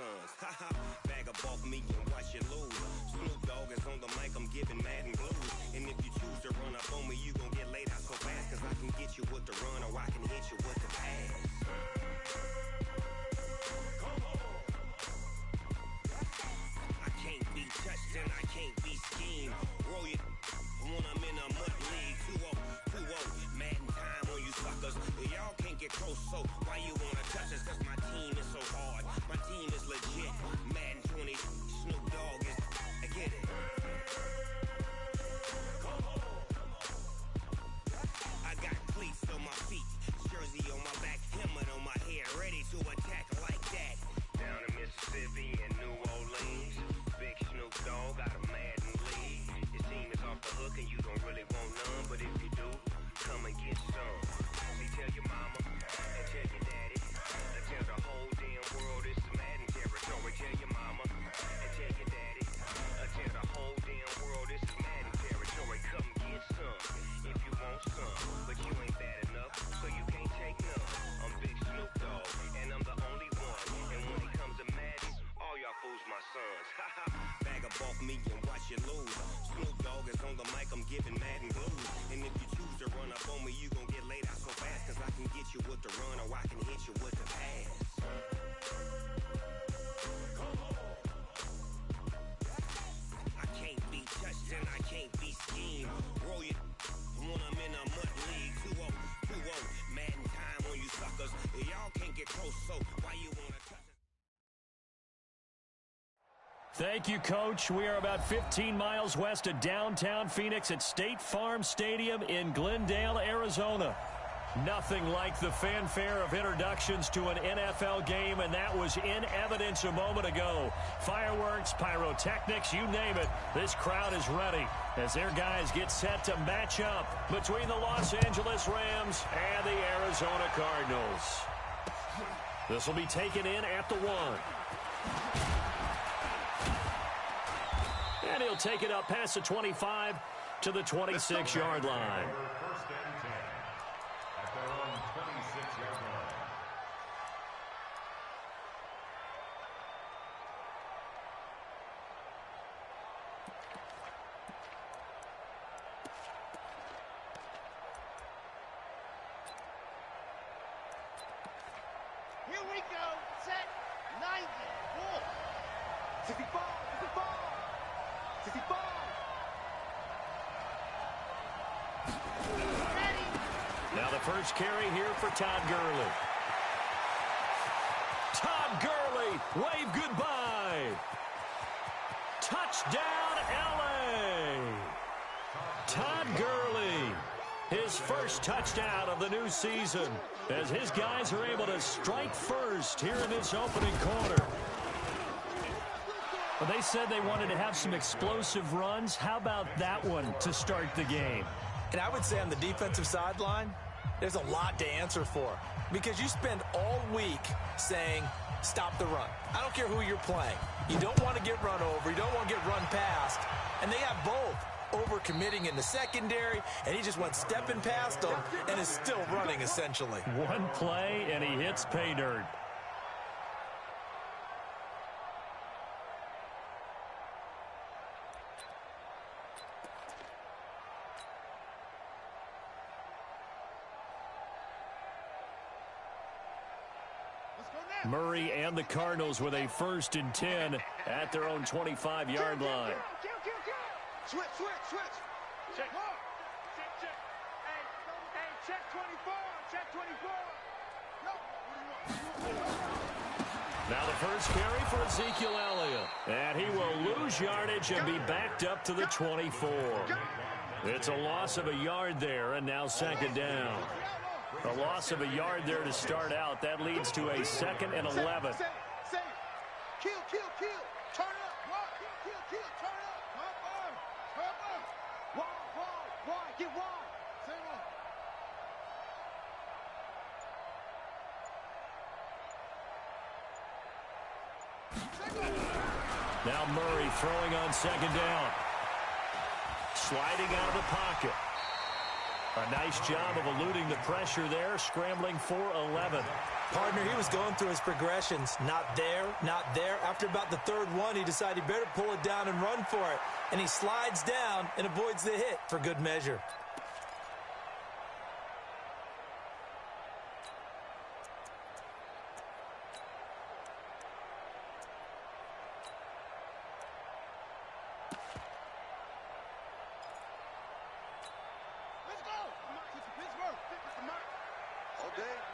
sons. Haha, bag a ball for me and watch you lose. Snoop Dogg is on the mic, I'm giving Madden blues. And if you choose to run up on me, you gon' get laid out so fast. Cause I can get you with the run or I can hit you with the pass. I can't be touched and I can't be schemed. Roll you when I'm in a mud league. 2-0, 2-0, Madden time on you suckers. Y'all can't get close, so why you wanna touch us? Cause my team is so hard, my team is legit. Madden 20, Snoop Dogg is, I get it. I got cleats on my feet, jersey on my back, helmet on my head, ready to attack like that. Down in Mississippi and New Orleans, big Snoop Dogg got a Madden league. Your team is off the hook and you don't really want none, but if you do, come and get some. See, tell your mama and tell your daddy, and tell the whole damn world it's Madden territory. Tell your mama and tell your daddy, and tell the whole damn world it's Madden territory. Come get some if you want some, but you ain't bad enough, so you can't take none. I'm Big Snoop Dogg, and I'm the only one. And when it comes to Madden, all y'all fools my sons. Haha, bag a ball for me and watch you lose. Snoop Dogg is on the mic, I'm giving Madden blues. And if you choose to run up on me, you gon' get laid out so fast. Cause I can get you with the run or I can hit you with the pass. I can't be touched and I can't be schemed. Roll you when I'm in a mud league. 2-0, 2-0, Madden time on you suckers. Y'all can't get close, so why you wanna touch us? Thank you, Coach. We are about 15 miles west of downtown Phoenix at State Farm Stadium in Glendale, Arizona. Nothing like the fanfare of introductions to an NFL game, and that was in evidence a moment ago. Fireworks, pyrotechnics, you name it. This crowd is ready as their guys get set to match up between the Los Angeles Rams and the Arizona Cardinals. This will be taken in at the 1. And he'll take it up past the 25 to the 26-yard line. First and 10 at their own 26-yard line. Here we go. Set. 90. Ball. 64. 64. 65. Ready. Now the first carry here for Todd Gurley. Todd Gurley, wave goodbye. Touchdown, L.A. Todd Gurley, his first touchdown of the new season, as his guys are able to strike first here in this opening quarter. Well, they said they wanted to have some explosive runs. How about that one to start the game? And I would say on the defensive sideline, there's a lot to answer for, because you spend all week saying, stop the run. I don't care who you're playing. You don't want to get run over. You don't want to get run past. And they have both. Over-committing in the secondary, and he just went stepping past them and is still running, essentially. One play, and he hits pay dirt. Murray and the Cardinals with a 1st and 10 at their own 25-yard line. Switch. Check. Check. Hey, check 24. Check 24. Now the first carry for Ezekiel Elliott. And he will lose yardage and be backed up to the 24. It's a loss of a yard there, and now 2nd down. A loss of a yard there to start out. That leads to a 2nd and 11. Kill. Turn up. Kill. Turn up. Come on. Wide. Get wide. Same one. Now Murray throwing on 2nd down. Sliding out of the pocket. A nice job of eluding the pressure there, scrambling for 11. Partner, he was going through his progressions. Not there, not there. After about the third one, he decided he better pull it down and run for it. And he slides down and avoids the hit for good measure.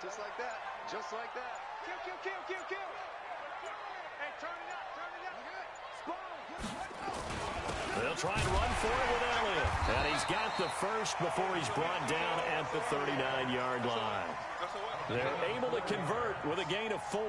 Just like that. Just like that. Kill. Hey, turn it up. Spawn. They'll try and run for it with Elliott. And he's got the first before he's brought down at the 39-yard line. They're able to convert with a gain of 4.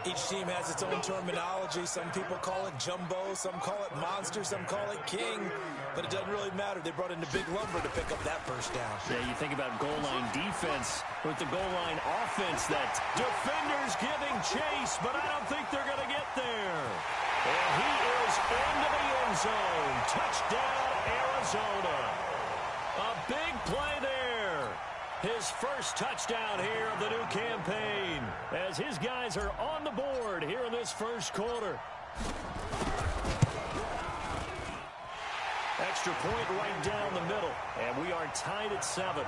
Each team has its own terminology. Some people call it jumbo, some call it monster, some call it king. But it doesn't really matter. They brought in the big lumber to pick up that first down. Yeah, you think about goal line defense with the goal line offense. That defender's giving chase, but I don't think they're going to get there. And he is into the end zone. Touchdown, Arizona. A big play there. His first touchdown here of the new campaign as his guys are on the board here in this first quarter. Extra point right down the middle, and we are tied at 7.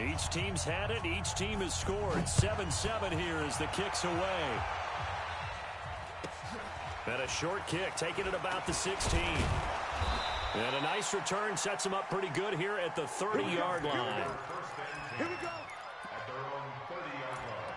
Each team's had it. Each team has scored. 7-7 here as the kick's away. And a short kick, taking it about the 16. And a nice return sets them up pretty good here at the 30-yard line. Here we go. At their own 30-yard line.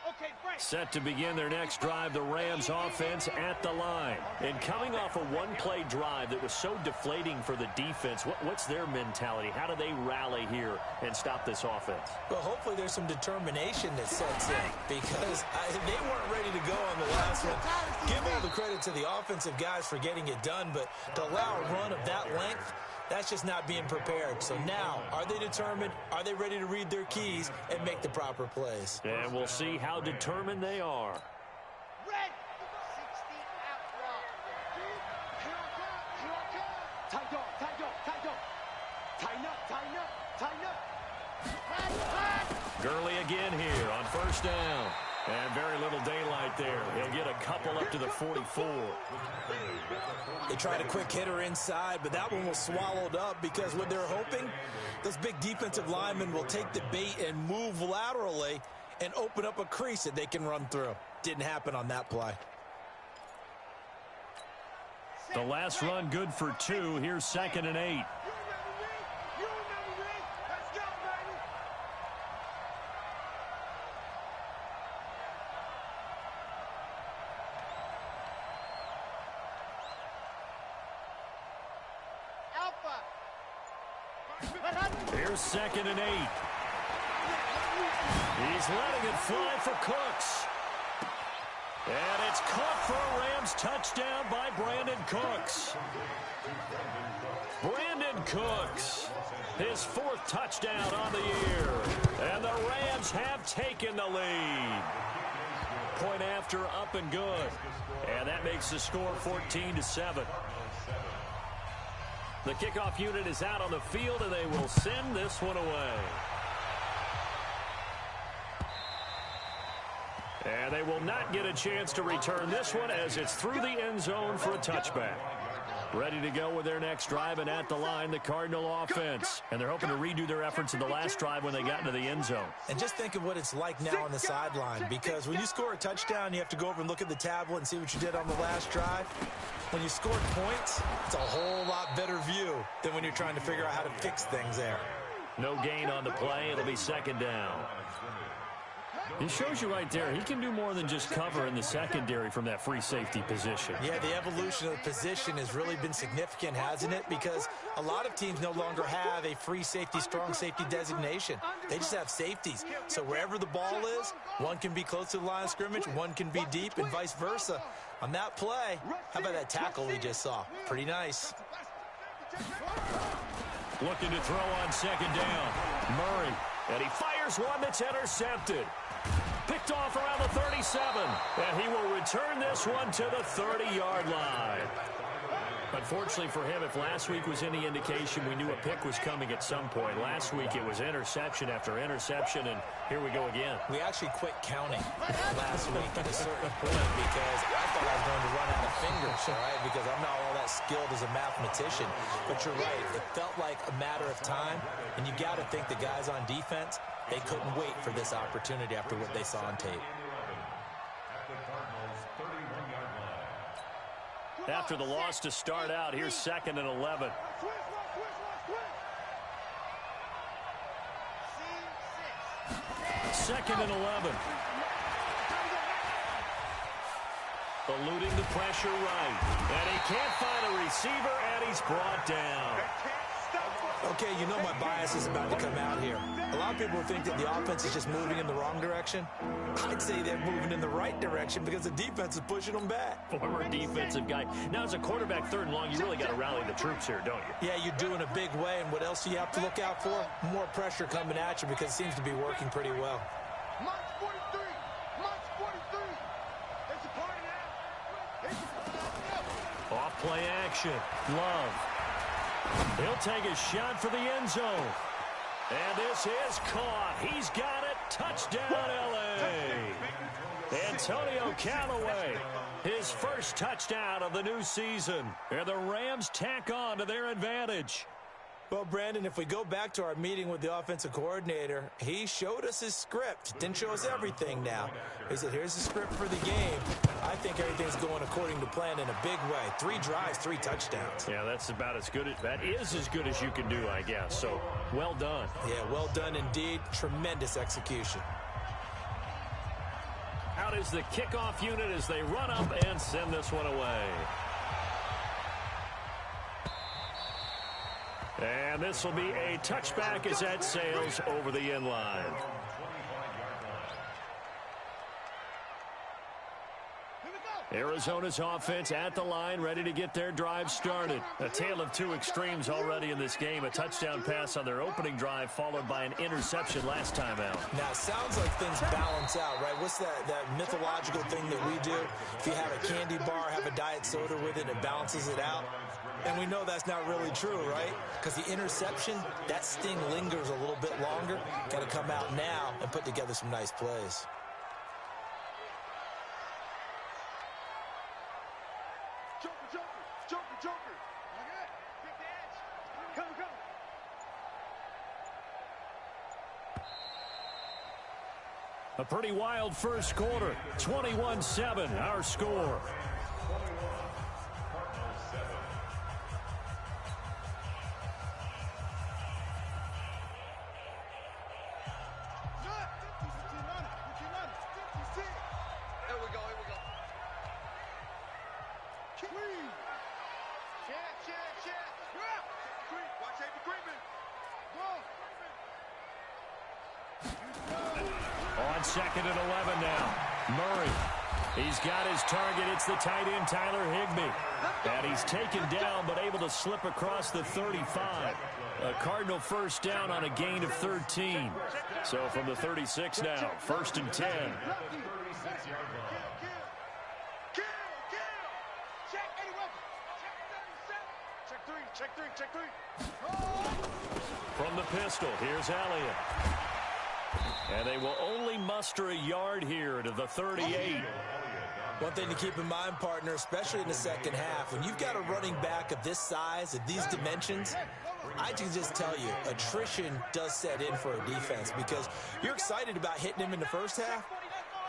Okay, break. Set to begin their next drive, the Rams offense at the line. And coming off a one-play drive that was so deflating for the defense, what's their mentality? How do they rally here and stop this offense? Well, hopefully there's some determination that sets in because they weren't ready to go on the last one. Give all the credit to the offensive guys for getting it done, but to allow a run of that length, that's just not being prepared. So now, are they determined? Are they ready to read their keys and make the proper plays? And we'll see how determined they are. Red. 60 outlaw. Here I come. Tighten up. Gurley again here on first down. And very little daylight there. He'll get a couple up to the 44. They tried a quick hitter inside, but that one was swallowed up because what they're hoping, those big defensive linemen will take the bait and move laterally and open up a crease that they can run through. Didn't happen on that play. The last run good for 2. Here's 2nd and 8. Here's 2nd and 8. He's letting it fly for Cooks. And it's caught for a Rams touchdown by Brandon Cooks. Brandon Cooks, his 4th touchdown on the year. And the Rams have taken the lead. Point after, up and good. And that makes the score 14-7. The kickoff unit is out on the field, and they will send this one away. And they will not get a chance to return this one as it's through the end zone for a touchback. Ready to go with their next drive, and at the line, the Cardinal offense. And they're hoping to redo their efforts in the last drive when they got into the end zone. And just think of what it's like now on the sideline, because when you score a touchdown, you have to go over and look at the tablet and see what you did on the last drive. When you scored points, it's a whole lot better view than when you're trying to figure out how to fix things there. No gain on the play. It'll be 2nd down. It shows you right there, he can do more than just cover in the secondary from that free safety position. Yeah, the evolution of the position has really been significant, hasn't it? Because a lot of teams no longer have a free safety, strong safety designation. They just have safeties. So wherever the ball is, one can be close to the line of scrimmage, one can be deep, and vice versa. On that play, how about that tackle we just saw? Pretty nice. Looking to throw on second down. Murray, and he fires one that's intercepted. Picked off around the 37, and he will return this one to the 30-yard line. Unfortunately for him, if last week was any indication, we knew a pick was coming at some point. Last week it was interception after interception, and here we go again. We actually quit counting last week at a certain point because I thought I was going to run out of fingers, all right, because I'm not all that skilled as a mathematician. But you're right, it felt like a matter of time, and you got to think the guys on defense, they couldn't wait for this opportunity after what they saw on tape. After the loss to start out, here's 2nd and 11. Second and 11. Eluding the pressure right. And he can't find a receiver, and he's brought down. Okay, you know my bias is about to come out here. A lot of people think that the offense is just moving in the wrong direction. I'd say they're moving in the right direction because the defense is pushing them back. Former defensive guy. Now, as a quarterback, 3rd and long, you really got to rally the troops here, don't you? Yeah, you do in a big way, and what else do you have to look out for? More pressure coming at you because it seems to be working pretty well. March 43. March 43. It's a party now. Off play action. Love. He'll take a shot for the end zone. And this is caught. He's got it. Touchdown, L.A. Antonio Callaway, his first touchdown of the new season. And the Rams tack on to their advantage. Well, Brandon, if we go back to our meeting with the offensive coordinator, he showed us his script. Didn't show us everything now. He said, here's the script for the game. I think everything's going according to plan in a big way. 3 drives, 3 touchdowns. Yeah, that's about as good. That is as good as you can do, I guess. So, well done. Yeah, well done indeed. Tremendous execution. Out is the kickoff unit as they run up and send this one away. And this will be a touchback as that sails over the end line. Arizona's offense at the line, ready to get their drive started. A tale of 2 extremes already in this game. A touchdown pass on their opening drive, followed by an interception last time out. Now, it sounds like things balance out, right? What's that mythological thing that we do? If you have a candy bar, have a diet soda with it, it balances it out. And we know that's not really true, right? Because the interception, that sting lingers a little bit longer. Got to come out now and put together some nice plays. Joker. Okay. Pick the edge. Come. A pretty wild first quarter. 21-7, our score. On 2nd and 11 now. Murray. He's got his target. It's the tight end, Tyler Higbee. And he's taken down, but able to slip across the 35. A Cardinal first down on a gain of 13. So from the 36 now, 1st and 10. Check three. From the pistol, here's Elliott. And they will only muster a yard here to the 38. One thing to keep in mind, partner, especially in the second half, when you've got a running back of this size, of these dimensions, I can just tell you, attrition does set in for a defense because you're excited about hitting him in the first half.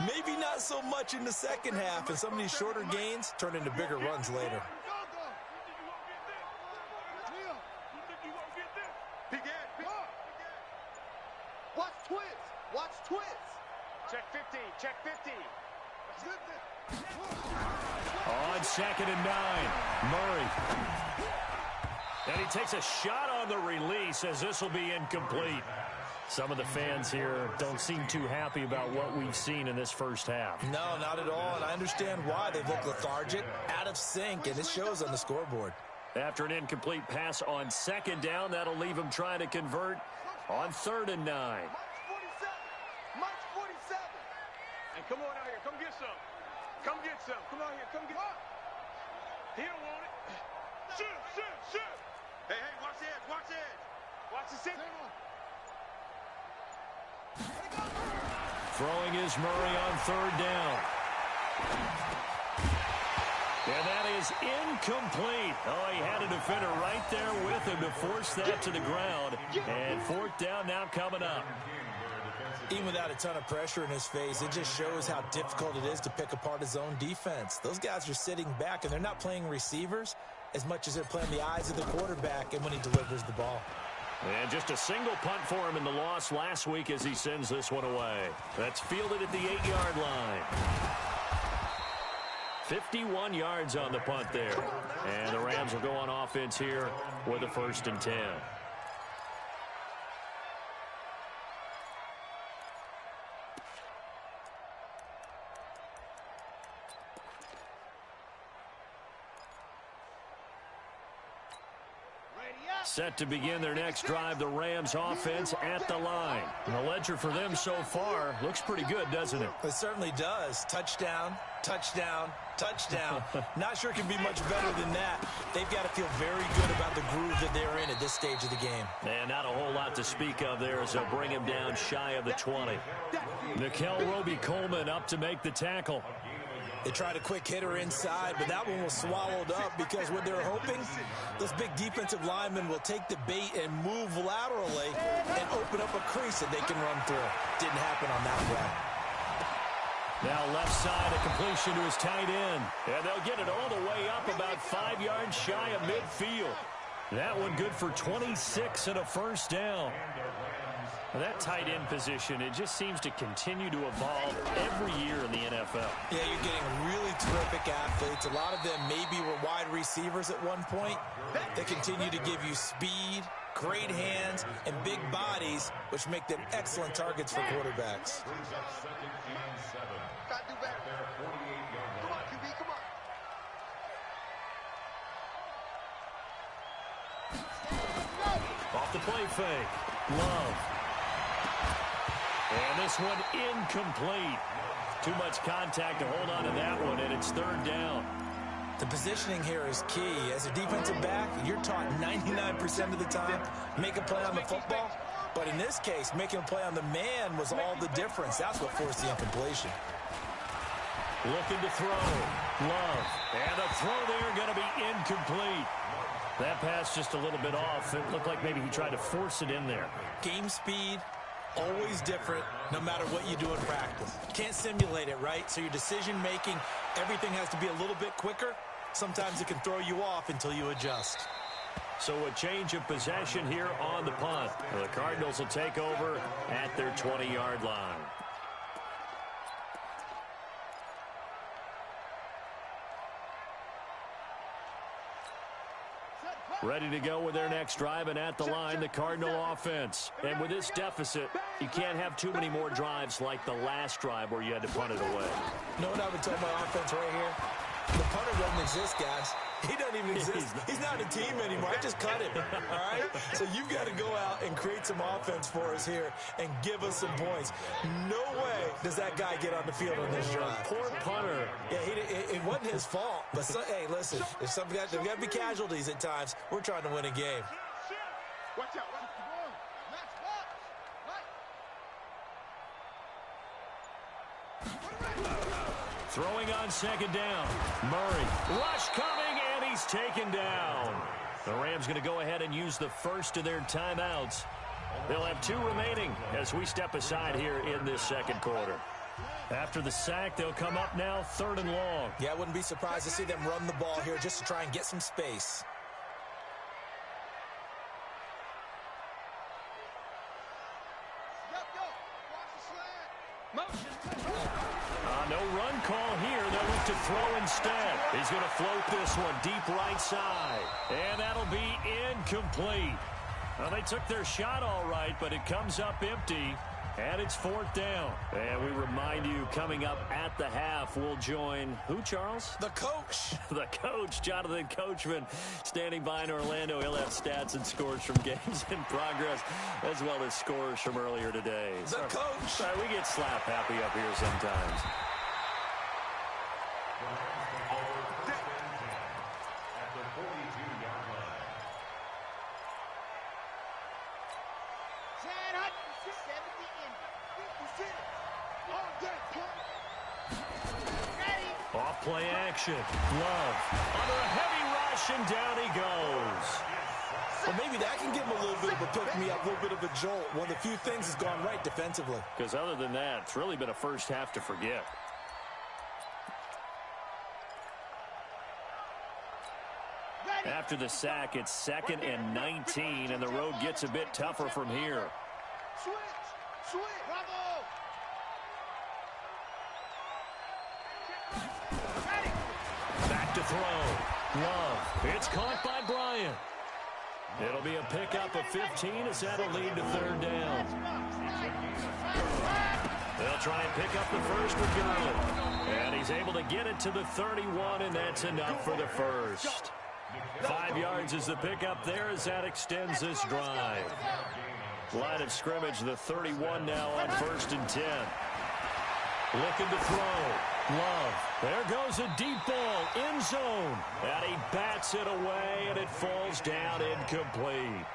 Maybe not so much in the second half, and some of these shorter gains turn into bigger runs later. Watch twins. Check 50. Check 50. On 2nd and 9, Murray. And he takes a shot on the release as this will be incomplete. Some of the fans here don't seem too happy about what we've seen in this first half. No, not at all, and I understand why. They look lethargic, out of sync, and it shows on the scoreboard. After an incomplete pass on 2nd down, that'll leave him trying to convert on 3rd and 9. March 47. Hey, come on out here. Come get some. Come get some. Come out here. Come get some. He don't want it. Shoot. Hey, watch the edge. Watch the edge. Watch the center. Throwing is Murray on 3rd down. And that is incomplete. Oh, he had a defender right there with him to force that to the ground. And 4th down now coming up. Even without a ton of pressure in his face, it just shows how difficult it is to pick apart his own defense. Those guys are sitting back, and they're not playing receivers as much as they're playing the eyes of the quarterback and when he delivers the ball. And just a single punt for him in the loss last week as he sends this one away. That's fielded at the 8-yard line. 51 yards on the punt there. And the Rams will go on offense here with a 1st and 10. Set to begin their next drive, the Rams offense at the line. And the ledger for them so far looks pretty good, doesn't it? It certainly does. Touchdown, touchdown, touchdown. Not sure it can be much better than that. They've got to feel very good about the groove that they're in at this stage of the game. And not a whole lot to speak of there as they'll bring him down shy of the 20. Nickel Roby-Coleman up to make the tackle. They tried a quick hitter inside, but that one was swallowed up because what they're hoping, those big defensive linemen will take the bait and move laterally and open up a crease that they can run through. Didn't happen on that play. Now left side, a completion to his tight end. And they'll get it all the way up about 5 yards shy of midfield. That one good for 26 and a 1st down. Now that tight end position, it just seems to continue to evolve every year in the NFL. Yeah, you're getting really terrific athletes. A lot of them maybe were wide receivers at one point. They continue to give you speed, great hands, and big bodies, which make them excellent targets for quarterbacks. Gotta do better. Come on, QB, come on. Off the play fake. Love. And this one incomplete. Too much contact to hold on to that one, and it's 3rd down. The positioning here is key. As a defensive back, you're taught 99% of the time, make a play on the football. But in this case, making a play on the man was all the difference. That's what forced the incompletion. Looking to throw. Love. And the throw there going to be incomplete. That pass just a little bit off. It looked like maybe he tried to force it in there. Game speed, always different, no matter what you do in practice. Can't simulate it, right? So your decision-making, everything has to be a little bit quicker. Sometimes it can throw you off until you adjust. So a change of possession here on the punt. The Cardinals will take over at their 20-yard line. Ready to go with their next drive, and at the line, the Cardinal offense. And with this deficit, you can't have too many more drives like the last drive where you had to punt it away. You know what I would tell my offense right here? The punter doesn't exist, guys. He doesn't even exist. He's not a team anymore. I just cut him, all right? So you've got to go out and create some offense for us here and give us some points. No way does that guy get on the field on this drive. Poor punter. Yeah, it wasn't his fault. But, hey, listen, there's got to be casualties at times. We're trying to win a game. Watch out. Throwing on 2nd down. Murray. Rush coming, and he's taken down. The Rams going to go ahead and use the first of their timeouts. They'll have 2 remaining as we step aside here in this 2nd quarter. After the sack, they'll come up now 3rd and long. Yeah, I wouldn't be surprised to see them run the ball here just to try and get some space. No run call here. They'll look to throw instead. He's going to float this one deep right side. And that'll be incomplete. Well, they took their shot all right, but it comes up empty. And it's 4th down. And we remind you, coming up at the half, we'll join who, Charles? The coach. The coach, Jonathan Coachman, standing by in Orlando. He'll have stats and scores from games in progress, as well as scores from earlier today. The coach. Sorry, we get slap happy up here sometimes. At the 42-yard line. Off play action. Love. Under a heavy rush, and down he goes. Well, maybe that can give him a little bit of a pick-me-up, a little bit of a jolt. One of the few things has gone right defensively. Because other than that, it's really been a first half to forget. After the sack, it's 2nd and 19, and the road gets a bit tougher from here. Switch, bravo. Back to throw. Love. It's caught by Bryant. It'll be a pickup of 15 as that'll lead to 3rd down. They'll try and pick up the first with Gurley. And he's able to get it to the 31, and that's enough for the first. 5 yards is the pickup there as that extends this drive. Line of scrimmage, the 31 now on 1st and 10. Looking to throw. Love. There goes a deep ball. End zone. And he bats it away, and it falls down incomplete.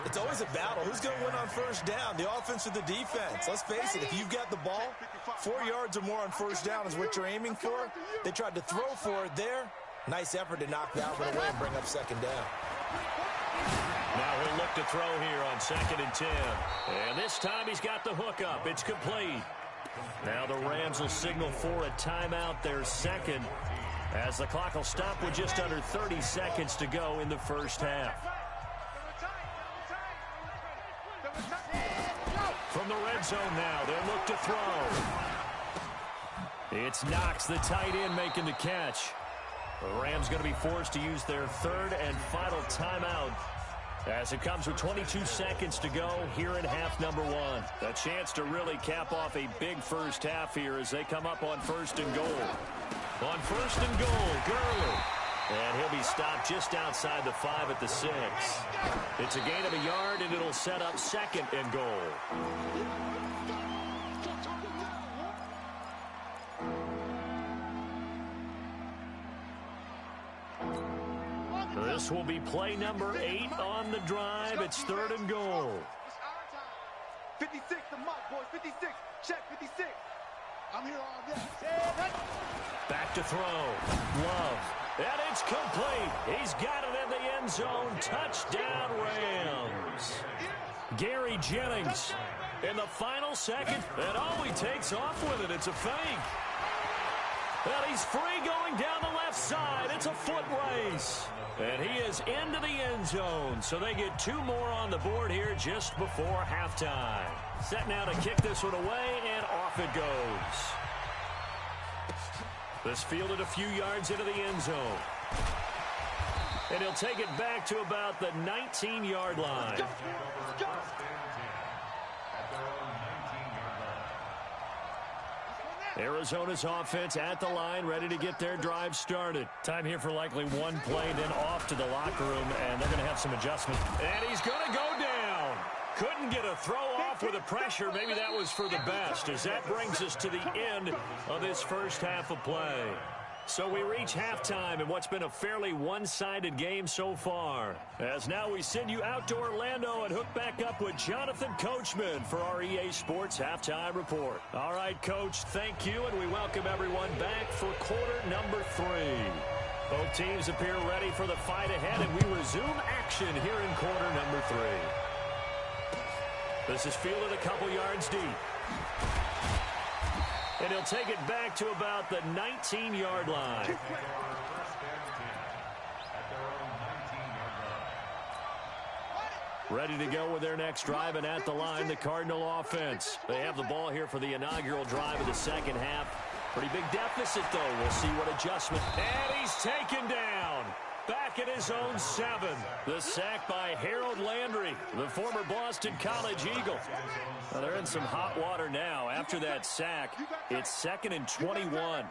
It's always a battle. Who's going to win on 1st down, the offense or the defense? Let's face it, if you've got the ball, 4 yards or more on 1st down is what you're aiming for. They tried to throw for it there. Nice effort to knock that one away and bring up 2nd down. Now he'll look to throw here on 2nd and 10. And this time he's got the hook up. It's complete. Now the Rams will signal for a timeout, their 2nd, as the clock will stop with just under 30 seconds to go in the first half. From the red zone now, they'll look to throw. It's Knox, the tight end, making the catch. The Rams going to be forced to use their 3rd and final timeout as it comes with 22 seconds to go here in half number 1. A chance to really cap off a big first half here as they come up on 1st and goal. On 1st and goal, Gurley. And he'll be stopped just outside the 5 at the 6. It's a gain of a yard, and it'll set up 2nd and goal. This will be play number 8 on the drive. It's 3rd and goal. 56, the mark, boys. 56. Check 56. I'm here all day. Back to throw. Love. And it's complete. He's got it in the end zone. Touchdown, Rams. Gary Jennings in the final second. And he takes off with it. It's a fake. And he's free going down the left side. It's a foot race. And he is into the end zone. So they get 2 more on the board here just before halftime. Set now to kick this one away, and off it goes. This fielded a few yards into the end zone. And he'll take it back to about the 19-yard line. Arizona's offense at the line, ready to get their drive started. Time here for likely one play, then off to the locker room, and they're going to have some adjustment. And he's going to go down. Couldn't get a throw off with the pressure. Maybe that was for the best, as that brings us to the end of this first half of play. So we reach halftime in what's been a fairly one-sided game so far. As now we send you out to Orlando and hook back up with Jonathan Coachman for our EA Sports Halftime Report. All right, Coach, thank you, and we welcome everyone back for quarter number 3. Both teams appear ready for the fight ahead, and we resume action here in quarter number 3. This is fielded a couple yards deep. And he'll take it back to about the 19-yard line. Ready to go with their next drive, and at the line, the Cardinal offense. They have the ball here for the inaugural drive of the second half. Pretty big deficit, though. We'll see what adjustment. And he's taken down. Back at his own 7. The sack by Harold Landry, the former Boston College Eagle. Well, they're in some hot water now. After that sack, it's 2nd and 21.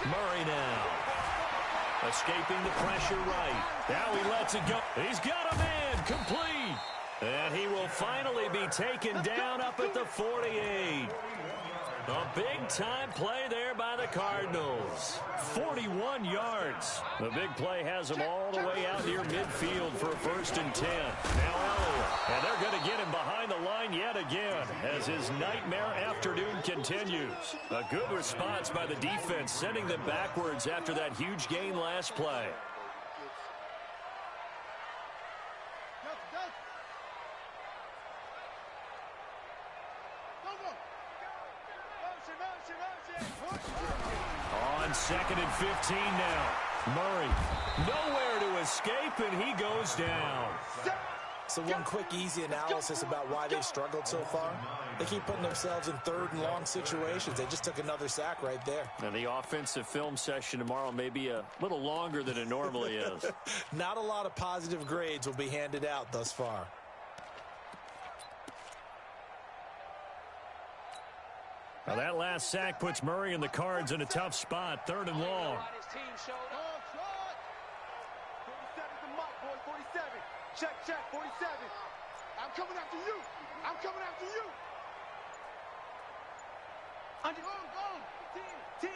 Murray now. Escaping the pressure right. Now he lets it go. He's got a man. Complete. And he will finally be taken down up at the 48. A big-time play there by the Cardinals. 41 yards. The big play has him all the way out near midfield for a 1st and 10. Now Elliott. And they're going to get him behind the line yet again as his nightmare afternoon continues. A good response by the defense, sending them backwards after that huge gain last play. On 2nd and 15 now. Murray nowhere to escape, and he goes down. So one quick, easy analysis about why they've struggled so far. They keep putting themselves in 3rd and long situations. They just took another sack right there. And the offensive film session tomorrow may be a little longer than it normally is. Not a lot of positive grades will be handed out thus far. Now that last sack puts Murray and the Cards in a tough spot. 3rd and long. 47 the mark, boy. 47. Check, 47. I'm coming after you. I'm coming after you. Under. Go. 10.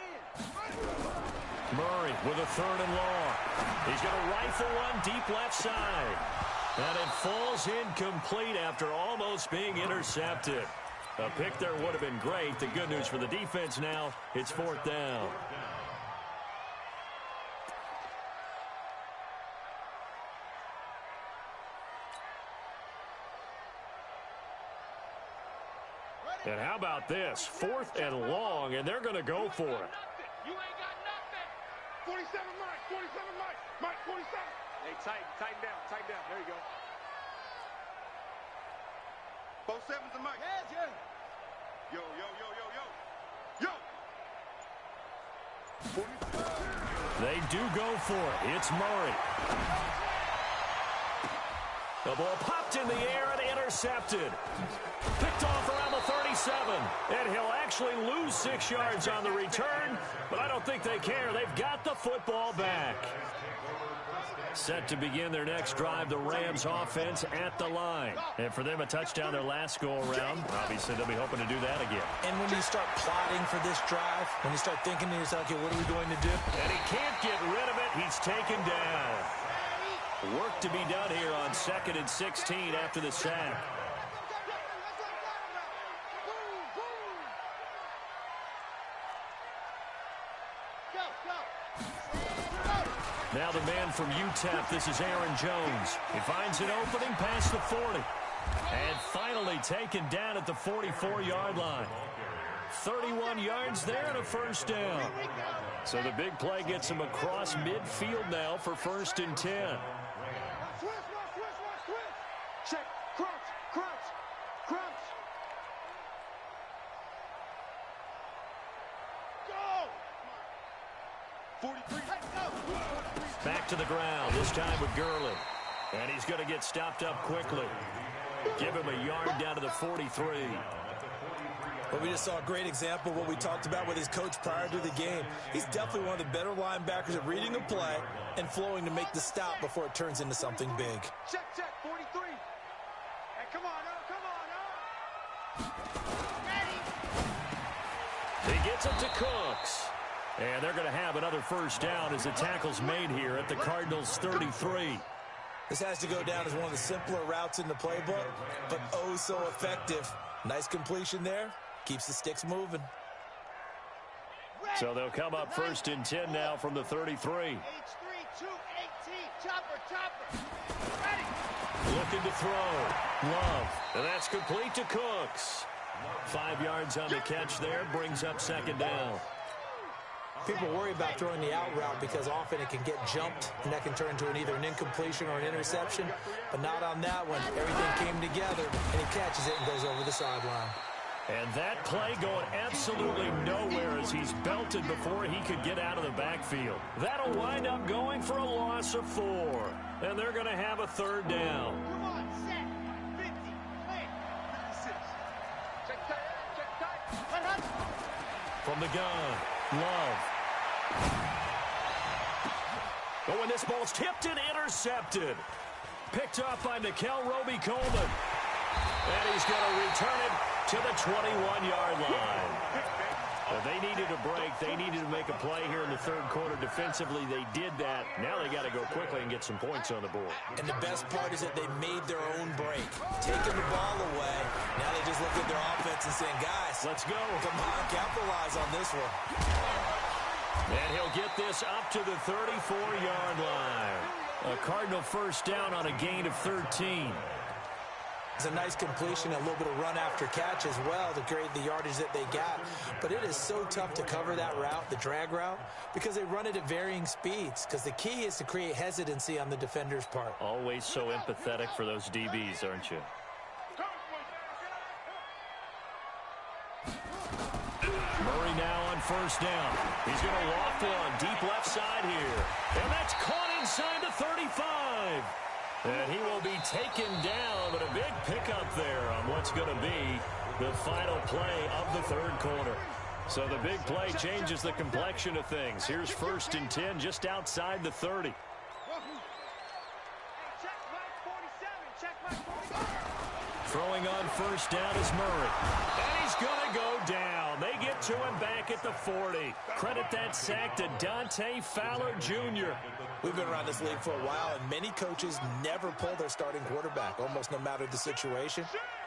Murray with a 3rd and long. He's going to rifle one deep left side. And it falls incomplete after almost being intercepted. A pick there would have been great. The good news for the defense now, it's 4th down. And how about this? 4th and long, and they're going to go for it. You ain't got nothing. 47 Mike. 47 Mike. Mike, 47. Hey, tighten down. There you go. Both 7s and Mike. Yeah. Yo. They do go for it. It's Murray. The ball popped in the air and intercepted. Picked off around the 37. And he'll actually lose 6 yards on the return, but I don't think they care. They've got the football back. Set to begin their next drive, the Rams offense at the line. And for them, a touchdown their last go-around. Obviously, they'll be hoping to do that again. And when you start plotting for this drive, when you start thinking to yourself, okay, what are we going to do? And he can't get rid of it. He's taken down. Work to be done here on 2nd and 16 after the sack. Now the man from UTEP, this is Aaron Jones. He finds an opening past the 40. And finally taken down at the 44-yard line. 31 yards there and a 1st down. So the big play gets him across midfield now for 1st and 10. Check, crunch. Go! 43. Back to the ground, this time with Gurley. And he's going to get stopped up quickly. Give him a yard down to the 43. But we just saw a great example of what we talked about with his coach prior to the game. He's definitely one of the better linebackers at reading a play and flowing to make the stop before it turns into something big. Check, 43. Hey, come on. He gets it to Cooks. And they're going to have another 1st down as the tackle's made here at the Cardinals' 33. This has to go down as one of the simpler routes in the playbook, but oh so effective. Nice completion there. Keeps the sticks moving. So they'll come up 1st and 10 now from the 33. H3, 218. Chopper. Ready. Looking to throw. Love. And that's complete to Cooks. 5 yards on the catch there, brings up second down. People worry about throwing the out route because often it can get jumped, and that can turn into either an incompletion or an interception, but not on that one. Everything came together, and he catches it and goes over the sideline. And that play going absolutely nowhere as he's belted before he could get out of the backfield. That'll wind up going for a loss of 4, and they're going to have a third down. Come on, set. 50, play. 56. Check tight. From the gun, Love. Oh, and this ball's tipped and intercepted. Picked off by Nickel Roby-Coleman. And he's going to return it to the 21-yard line. They needed a break. They needed to make a play here in the third quarter. Defensively, they did that. Now they got to go quickly and get some points on the board. And the best part is that they made their own break. Taking the ball away. Now they just look at their offense and saying, guys, let's go. Come on, capitalize on this one. And he'll get this up to the 34-yard line. A Cardinal first down on a gain of 13. It's a nice completion, a little bit of run after catch as well to create the yardage that they got. But it is so tough to cover that route, the drag route, because they run it at varying speeds. Because the key is to create hesitancy on the defender's part. Always so empathetic for those DBs, aren't you? Murray now on first down. He's going to walk one deep left side here. And that's caught inside the 35. And he will be taken down, but a big pickup there on what's going to be the final play of the third quarter. So the big play changes the complexion of things. Here's 1st and 10 just outside the 30. Throwing on first down is Murray. And he's going to go down. They get to him back at the 40. Credit that sack to Dante Fowler Jr. We've been around this league for a while, and many coaches never pull their starting quarterback, almost no matter the situation.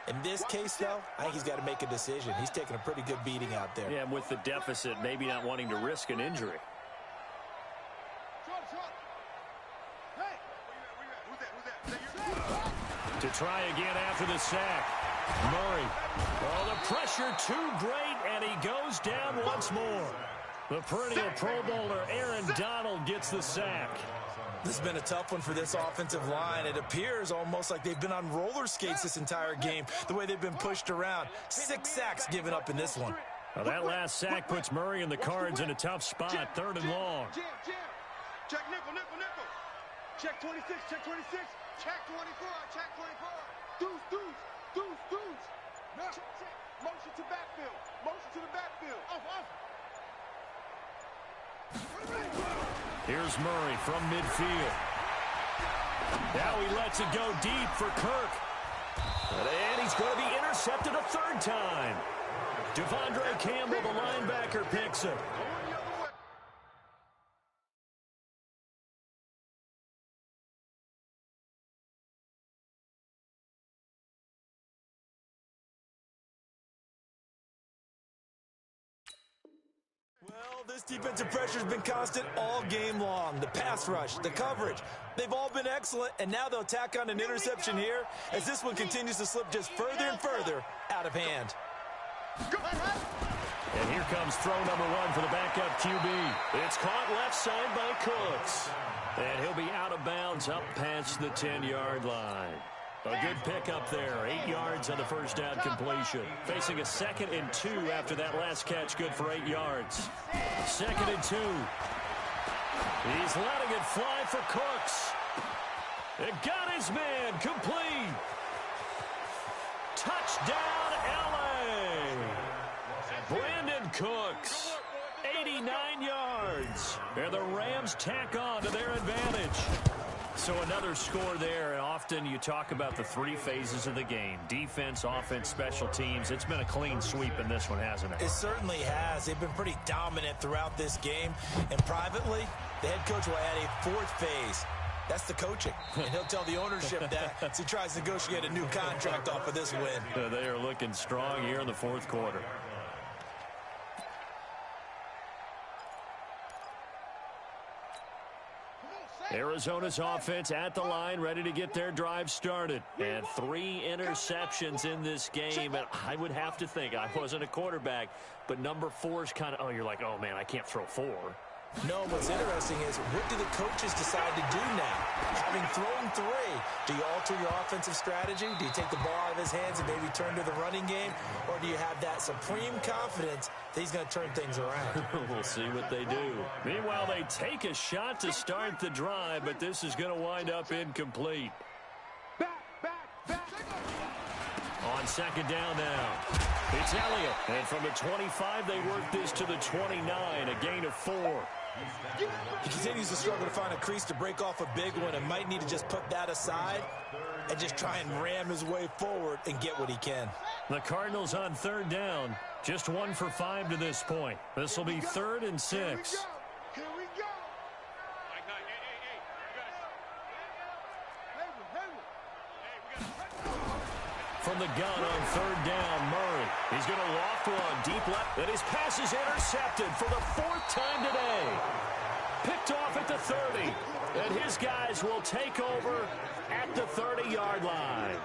In this case, though, I think he's got to make a decision. He's taking a pretty good beating out there. Yeah, and with the deficit, maybe not wanting to risk an injury. To try again after the sack. Murray. Oh, the pressure too great, and he goes down once more. The perennial Pro Bowler Aaron Donald gets the sack. This has been a tough one for this offensive line. It appears almost like they've been on roller skates this entire game, the way they've been pushed around. 6 sacks given up in this one. Now that last sack puts Murray and the Cards in a tough spot, 3rd and long. Check nickel. Check 26, check 26. Check 24, check 24. Deuce. Check. Motion to backfield. Motion to the backfield. Off. Here's Murray from midfield. Now he lets it go deep for Kirk. And he's going to be intercepted a 3rd time. Devondre Campbell, the linebacker, picks him. Well, this defensive pressure has been constant all game long. The pass rush, the coverage, they've all been excellent, and now they'll tack on an interception here as this one continues to slip just further and further out of hand. And here comes throw number 1 for the backup QB. It's caught left side by Cooks. And he'll be out of bounds up past the 10-yard line. A good pickup there, 8 yards on the first down completion. Facing a 2nd and 2 after that last catch, good for 8 yards. 2nd and 2. He's letting it fly for Cooks. It got his man, complete. Touchdown, L.A. Brandon Cooks, 89 yards. And the Rams tack on to their advantage. So another score there, and often you talk about the 3 phases of the game. Defense, offense, special teams. It's been a clean sweep in this one, hasn't it? It certainly has. They've been pretty dominant throughout this game. And privately, the head coach will add a 4th phase. That's the coaching. And he'll tell the ownership that as he tries to negotiate a new contract off of this win. They are looking strong here in the 4th quarter. Come on, Arizona's offense at the line, ready to get their drive started. And 3 interceptions in this game. And I would have to think, I wasn't a quarterback, but number 4 is kind of, oh, you're like, oh, man, I can't throw 4. No, what's interesting is, what do the coaches decide to do now? Having thrown 3, do you alter your offensive strategy? Do you take the ball out of his hands and maybe turn to the running game? Or do you have that supreme confidence that he's going to turn things around? We'll see what they do. Meanwhile, they take a shot to start the drive, but this is going to wind up incomplete. On second down now, it's Elliott. And from the 25, they work this to the 29, a gain of 4. He continues to struggle to find a crease to break off a big one and might need to just put that aside and just try and ram his way forward and get what he can. The Cardinals on third down, just 1 for 5 to this point. This will be 3rd and 6. Here we go. From the gun on third down, Murray. He's going to loft one deep left. And his pass is intercepted for the 4th time today. Picked off at the 30. And his guys will take over at the 30-yard line.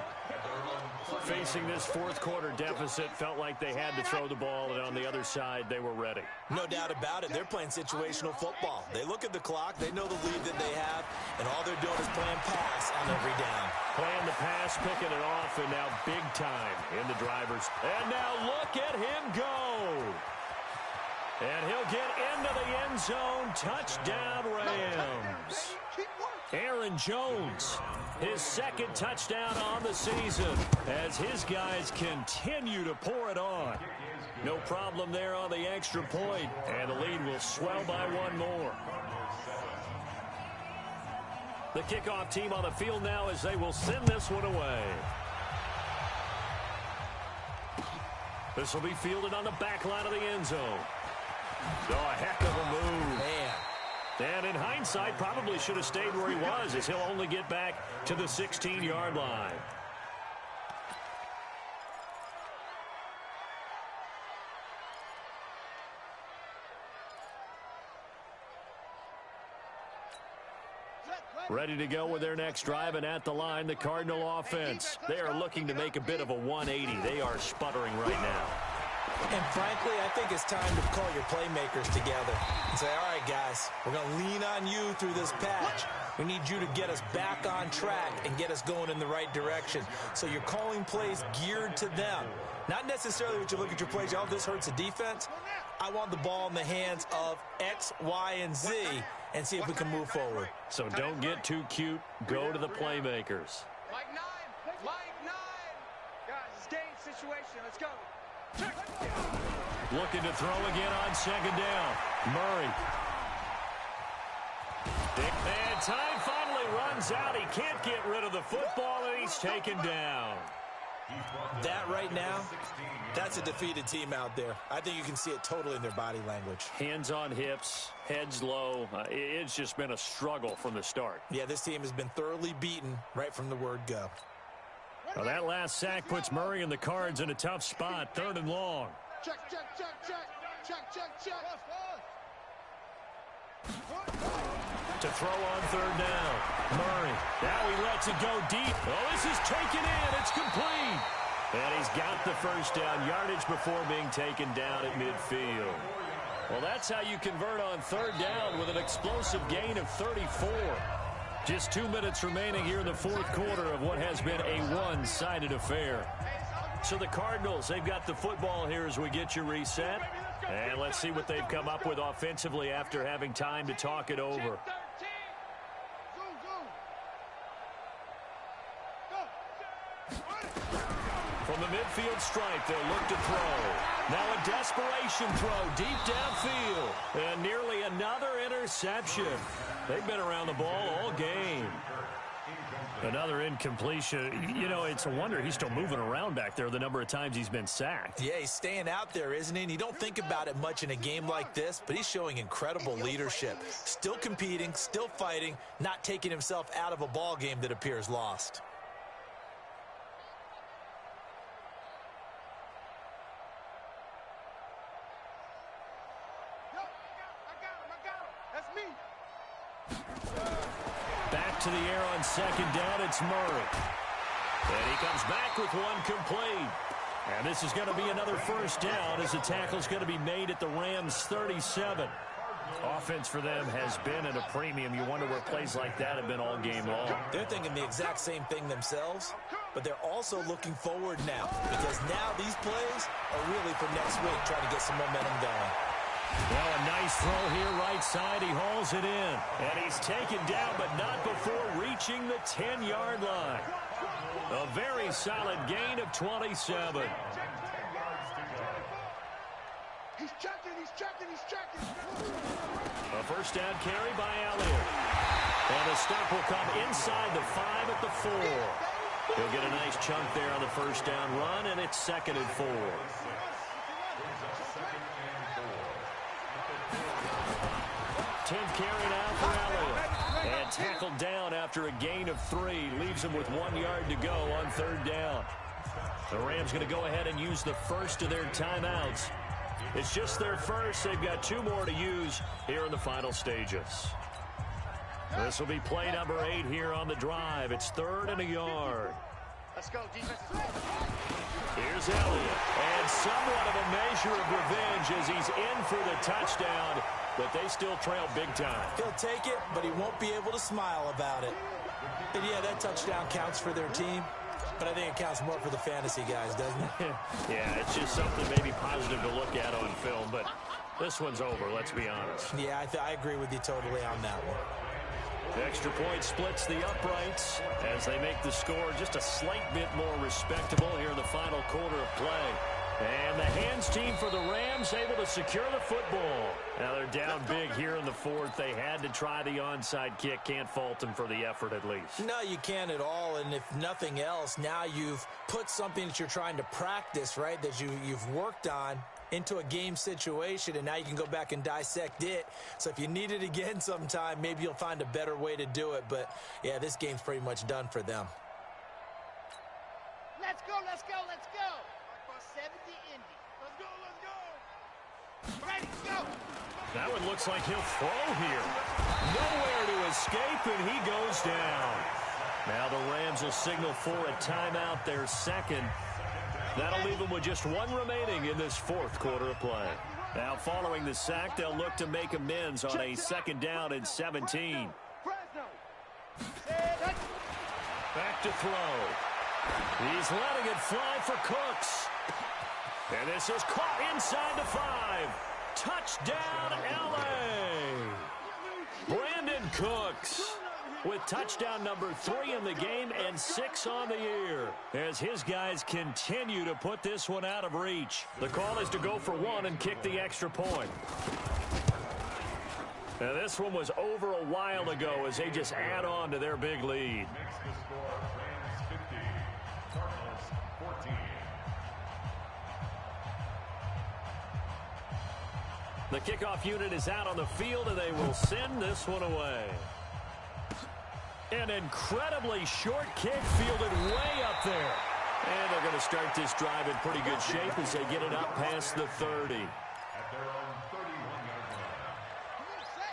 Facing this 4th quarter deficit, felt like they had to throw the ball, and on the other side, they were ready. No doubt about it. They're playing situational football. They look at the clock, they know the lead that they have, and all they're doing is playing pass on every down. Playing the pass, picking it off, and now big time in the drivers. And now look at him go. And he'll get into the end zone. Touchdown, Rams. Aaron Jones, his 2nd touchdown on the season as his guys continue to pour it on. No problem there on the extra point, and the lead will swell by 1 more. The kickoff team on the field now as they will send this one away. This will be fielded on the back line of the end zone. Oh, a heck of a move. Man. And in hindsight, probably should have stayed where he was, as he'll only get back to the 16-yard line. Ready to go with their next drive, and at the line, the Cardinal offense. They are looking to make a bit of a 180. They are sputtering right now. And frankly, I think it's time to call your playmakers together and say, all right, guys, we're going to lean on you through this patch. We need you to get us back on track and get us going in the right direction. So you're calling plays geared to them. Not necessarily what you look at your plays, oh, this hurts the defense. I want the ball in the hands of X, Y, and Z and see if we can move forward. So don't get too cute. Go to the playmakers. Mike 9. Guys, it's game situation. Let's go. Looking to throw again on second down. Murray. And time finally runs out. He can't get rid of the football, and he's taken down. That right now, that's a defeated team out there. I think you can see it totally in their body language. Hands on hips, heads low. It's just been a struggle from the start. Yeah, this team has been thoroughly beaten right from the word go. Well, that last sack puts Murray and the Cards in a tough spot. 3rd and long. Check. To throw on third down. Murray. Now he lets it go deep. Oh, this is taken in. It's complete. And he's got the first down yardage before being taken down at midfield. Well, that's how you convert on third down with an explosive gain of 34. Just 2 minutes remaining here in the 4th quarter of what has been a one-sided affair. So the Cardinals, they've got the football here as we get you reset. And let's see what they've come up with offensively after having time to talk it over. From the midfield stripe, they'll look to throw. Now a desperation throw deep downfield. And nearly another interception. They've been around the ball all game. Another incompletion. You know, it's a wonder he's still moving around back there the number of times he's been sacked. Yeah, he's staying out there, isn't he? And you don't think about it much in a game like this, but he's showing incredible leadership. Still competing, still fighting, not taking himself out of a ball game that appears lost. I got him. That's me. back to the air on second down. It's Murray. And he comes back with one complete. And this is going to be another first down as the tackle's going to be made at the Rams' 37. Offense for them has been at a premium. You wonder where plays like that have been all game long. They're thinking the exact same thing themselves, but they're also looking forward now because now these plays are really for next week, trying to get some momentum going. Well, a nice throw here right side. He hauls it in. And he's taken down, but not before reaching the 10-yard line. A very solid gain of 27. He's checking. A first down carry by Elliott. And the stop will come inside the 5 at the 4. He'll get a nice chunk there on the first down run, and it's 2nd and 4. 10th carry now for Elliott. And tackled down after a gain of 3. Leaves him with 1 yard to go on 3rd down. The Rams going to go ahead and use the first of their timeouts. It's just their first. They've got 2 more to use here in the final stages. This will be play number 8 here on the drive. It's 3rd and a yard. Let's go, defense. Here's Elliott. And somewhat of a measure of revenge as he's in for the touchdown, but they still trail big time. He'll take it, but he won't be able to smile about it. And yeah, that touchdown counts for their team, but I think it counts more for the fantasy guys, doesn't it? Yeah, it's just something maybe positive to look at on film, but this one's over, let's be honest. Yeah, I agree with you totally on that one. The extra point splits the uprights as they make the score just a slight bit more respectable here in the final quarter of play. And the hands team for the Rams able to secure the football. Now they're down big here in the 4th. They had to try the onside kick. Can't fault them for the effort at least. No, you can't at all. And if nothing else, now you've put something that you're trying to practice, right, that you've worked on into a game situation, and now you can go back and dissect it. So if you need it again sometime, maybe you'll find a better way to do it. But, yeah, this game's pretty much done for them. Let's go. 70 Indy. Let's go. Ready, go. That one looks like he'll throw here. Nowhere to escape, and he goes down. Now the Rams will signal for a timeout, their 2nd. That'll leave them with just 1 remaining in this 4th quarter of play. Now following the sack, they'll look to make amends on a 2nd down and 17. Back to throw. He's letting it fly for Cooks. And this is caught inside the 5. Touchdown, L.A. Brandon Cooks with touchdown number 3 in the game and 6 on the year as his guys continue to put this one out of reach. The call is to go for 1 and kick the extra point. Now this one was over a while ago as they just add on to their big lead. The kickoff unit is out on the field, and they will send this one away. An incredibly short kick fielded way up there. And they're going to start this drive in pretty good shape as they get it up past the 30.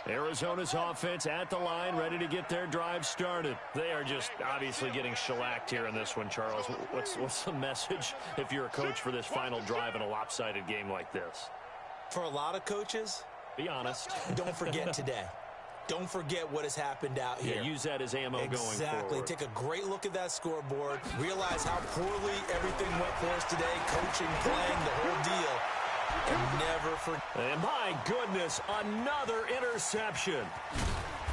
Arizona's offense at the line, ready to get their drive started. They are just obviously getting shellacked here in this one, Charles. What's the message if you're a coach for this final drive in a lopsided game like this? For a lot of coaches, be honest. Don't forget today. Don't forget what has happened out here. Yeah, use that as ammo going forward. Exactly. Take a great look at that scoreboard. Realize how poorly everything went for us today. Coaching, playing, the whole deal. And never forget. And my goodness, another interception.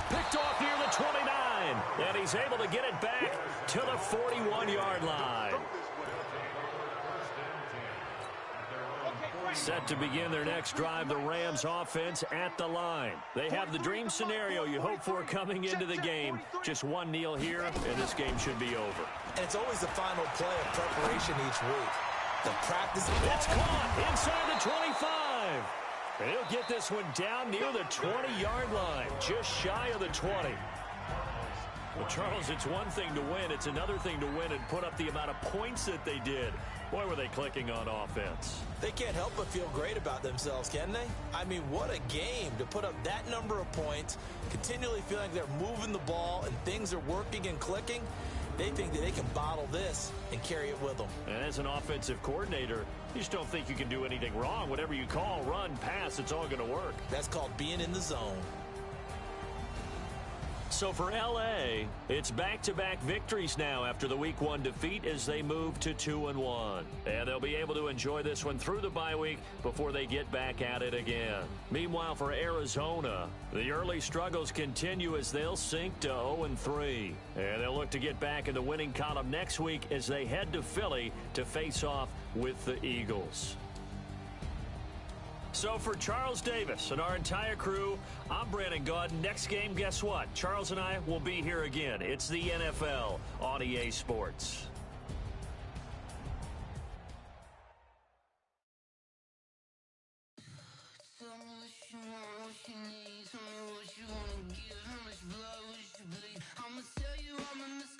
Picked off near the 29. And he's able to get it back to the 41-yard line. Set to begin their next drive, the Rams offense at the line. They have the dream scenario you hope for coming into the game. Just 1 kneel here, and this game should be over. And it's always the final play of preparation each week. The practice. It's caught inside the 25. And he'll get this one down near the 20-yard line, just shy of the 20. Well, Charles, it's one thing to win. It's another thing to win and put up the amount of points that they did. Boy, were they clicking on offense. They can't help but feel great about themselves, can they? I mean, what a game to put up that number of points, continually feeling they're moving the ball and things are working and clicking. They think that they can bottle this and carry it with them. And as an offensive coordinator, you just don't think you can do anything wrong. Whatever you call, run, pass, it's all going to work. That's called being in the zone. So for L.A., it's back-to-back victories now after the Week 1 defeat as they move to 2-1. And they'll be able to enjoy this one through the bye week before they get back at it again. Meanwhile, for Arizona, the early struggles continue as they'll sink to 0-3. And they'll look to get back in the winning column next week as they head to Philly to face off with the Eagles. So for Charles Davis and our entire crew, I'm Brandon Gaudin. Next game, guess what? Charles and I will be here again. It's the NFL on EA Sports. Tell me what you want, what you need. Tell me what you wanna give. How much blood would you bleed? I'ma tell you I'm a